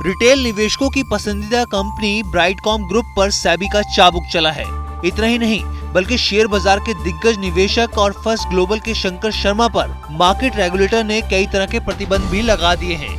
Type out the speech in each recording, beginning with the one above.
Retail निवेशकों की पसंदीदा कंपनी ब्राइटकॉम ग्रुप पर सेबी का चाबुक चला है। इतना ही नहीं बल्कि शेयर बाजार के दिग्गज निवेशक और फर्स्ट ग्लोबल के शंकर शर्मा पर मार्केट रेगुलेटर ने कई तरह के प्रतिबंध भी लगा दिए हैं।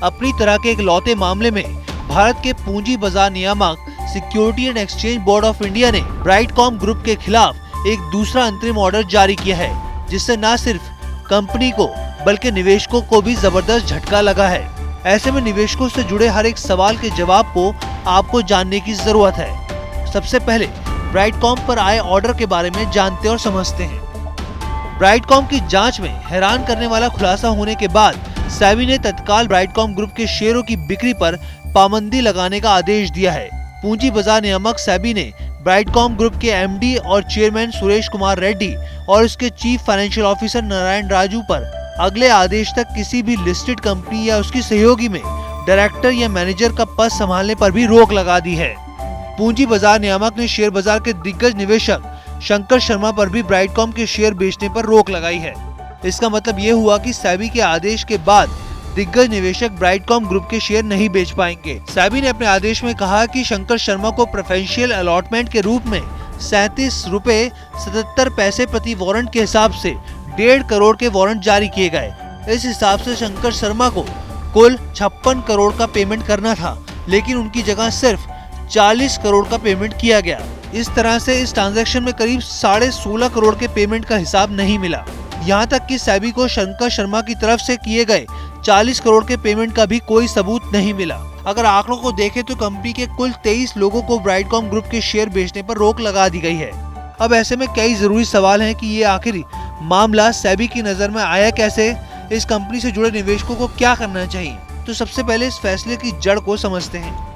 अपनी तरह के इकलौते मामले में भारत के पूंजी बाजार नियामक security and exchange board of India ने ब्राइटकॉम ग्रुप के खिलाफ एक दूसरा अंतरिम ऑर्डर जारी किया है, जिससे न सिर्फ कंपनी को बल्कि निवेशकों को भी जबरदस्त झटका लगा है। ऐसे में निवेशकों से जुड़े हर एक सवाल के जवाब को आपको जानने की जरूरत है। सबसे पहले ब्राइटकॉम पर आए ऑर्डर के बारे में जानते और समझते हैं। ब्राइटकॉम की जांच में हैरान करने वाला खुलासा होने के बाद सेबी ने तत्काल ब्राइटकॉम ग्रुप के शेयरों की बिक्री पर पाबंदी लगाने का आदेश दिया है। पूंजी बाजार नियामक सेबी ने ब्राइटकॉम ग्रुप के एमडी और चेयरमैन सुरेश कुमार रेड्डी और उसके chief financial officer Narayan Raju पर अगले आदेश तक किसी भी लिस्टेड कंपनी या उसकी सहयोगी में डायरेक्टर या मैनेजर का पद संभालने पर भी रोक लगा दी है। पूंजी बाजार नियामक ने शेयर बाजार के दिग्गज निवेशक शंकर शर्मा पर भी ब्राइटकॉम के शेयर बेचने पर रोक लगाई है। इसका मतलब ये हुआ कि सेबी के आदेश के बाद दिग्गज निवेशक ब्राइटकॉम ग्रुप के शेयर नहीं बेच पाएंगे। सेबी ने अपने आदेश में कहा कि शंकर शर्मा को प्रेफरेंशियल अलॉटमेंट के रूप में 37 रुपए 77 पैसे प्रति वारंट के हिसाब से 1.5 करोड़ के वारंट जारी किए गए। इस हिसाब से शंकर शर्मा को कुल 56 करोड़ का पेमेंट करना था, लेकिन उनकी जगह सिर्फ 40 करोड़ का पेमेंट किया गया। इस तरह से इस ट्रांजैक्शन में करीब 16.5 करोड़ के पेमेंट का हिसाब नहीं मिला। यहाँ तक कि सेबी को शंकर शर्मा की तरफ से किए गए 40 करोड़ के पेमेंट का भी कोई सबूत नहीं मिला। अगर आंकड़ों को देखें तो कंपनी के कुल 23 लोगों को ब्राइटकॉम ग्रुप के शेयर बेचने पर रोक लगा दी गई है। अब ऐसे में कई जरूरी सवाल हैं कि ये आखिर मामला सेबी की नजर में आया कैसे, इस कंपनी से जुड़े निवेशकों को क्या करना चाहिए। तो सबसे पहले इस फैसले की जड़ को समझते हैं।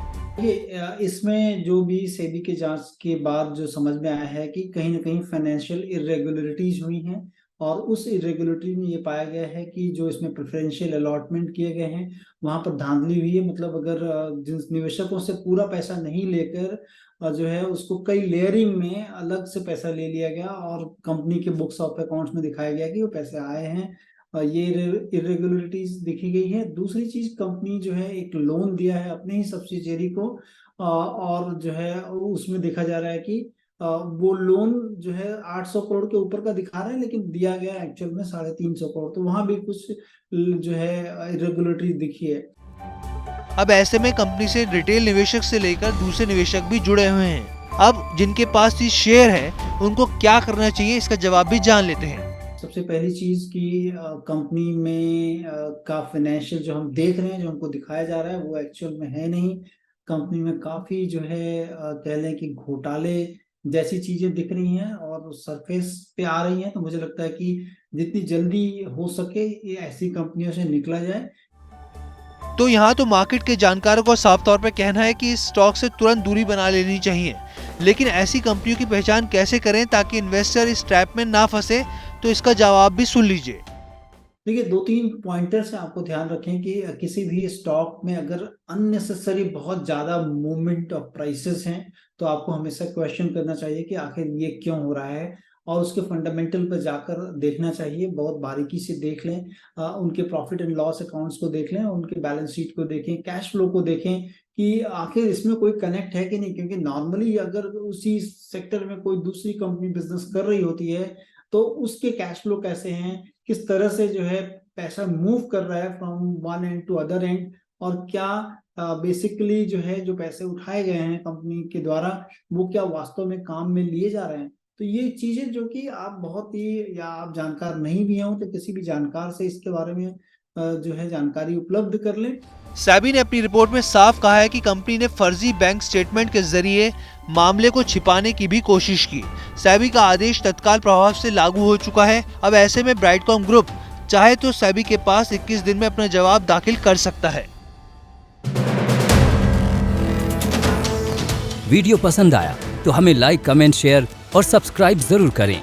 इसमें जो भी सेबी के जांच के बाद जो समझ में आया है कि कहीं ना कहीं फाइनेंशियल इरेगुलरिटीज हुई हैं और उस इरेगुलरिटी में ये पाया गया है कि जो इसमें प्रेफरेंशियल अलॉटमेंट किए गए हैं वहां पर धांधली हुई है। मतलब अगर जिन निवेशकों से पूरा पैसा नहीं लेकर जो है उसको कई लेयरिंग में अलग से पैसा ले लिया गया और कंपनी के बुक्स ऑफ अकाउंट्स में दिखाया गया कि वो पैसे आए हैं। ये इरेगुलरिटीज दिखी गई है। दूसरी चीज, कंपनी जो है एक लोन दिया है अपने ही सब्सिडियरी को और जो है उसमें देखा जा रहा है कि वो लोन जो है 800 करोड़ के ऊपर का दिखा रहा है, लेकिन दिया गया एक्चुअल में 350 करोड़। तो वहां भी कुछ जो है इरेगुलरिटी दिखी है। अब ऐसे में कंपनी से रिटेल निवेशक से लेकर दूसरे निवेशक भी जुड़े हुए हैं। अब जिनके पास ये शेयर है उनको क्या करना चाहिए, इसका जवाब भी जान लेते हैं। सबसे पहली चीज कि कंपनी में का फाइनेंशियल जो हम देख रहे हैं, जो हमको दिखाया जा रहा है वो एक्चुअल में है नहीं। कंपनी में काफी जो है कह लें कि घोटाले जैसी चीजें दिख रही हैं और सरफेस पे आ रही हैं। तो मुझे लगता है कि जितनी जल्दी हो सके ये ऐसी कंपनियों से निकला जाए। तो यहाँ तो मार्केट के जानकारों का साफ तौर पर कहना है कि इस स्टॉक से तुरंत दूरी बना लेनी चाहिए, लेकिन ऐसी कंपनियों की पहचान कैसे करें ताकि इन्वेस्टर इस ट्रैप में ना फंसे, तो इसका जवाब भी सुन लीजिए। देखिए, 2-3 पॉइंटर्स आपको ध्यान रखें कि किसी भी स्टॉक में अगर अननेसेसरी बहुत ज्यादा मूवमेंट ऑफ प्राइसेस हैं तो आपको हमेशा क्वेश्चन करना चाहिए कि आखिर ये क्यों हो रहा है और उसके फंडामेंटल पर जाकर देखना चाहिए। बहुत बारीकी से देख लें, उनके प्रॉफिट एंड लॉस अकाउंट्स को देख लें, उनके बैलेंस शीट को देखें, कैश फ्लो को देखें कि आखिर इसमें कोई कनेक्ट है कि नहीं। क्योंकि नॉर्मली अगर उसी सेक्टर में कोई दूसरी कंपनी बिजनेस कर रही होती है तो उसके कैश फ्लो कैसे हैं, किस तरह से जो है पैसा मूव कर रहा है from one end to other end, और क्या बेसिकली जो है जो पैसे उठाए गए हैं कंपनी के द्वारा वो क्या वास्तव में काम में लिए जा रहे हैं। तो ये चीजें जो कि आप बहुत ही, या आप जानकार नहीं भी हो तो किसी भी जानकार से इसके बारे में जो है जानकारी उपलब्ध कर लें। सेबी ने अपनी रिपोर्ट में साफ कहा है कि कंपनी ने फर्जी बैंक स्टेटमेंट के जरिए मामले को छिपाने की भी कोशिश की। सेबी का आदेश तत्काल प्रभाव से लागू हो चुका है। अब ऐसे में ब्राइटकॉम ग्रुप चाहे तो सेबी के पास 21 दिन में अपना जवाब दाखिल कर सकता है। वीडियो पसंद आया तो हमें लाइक, कमेंट, शेयर और सब्सक्राइब जरूर करें।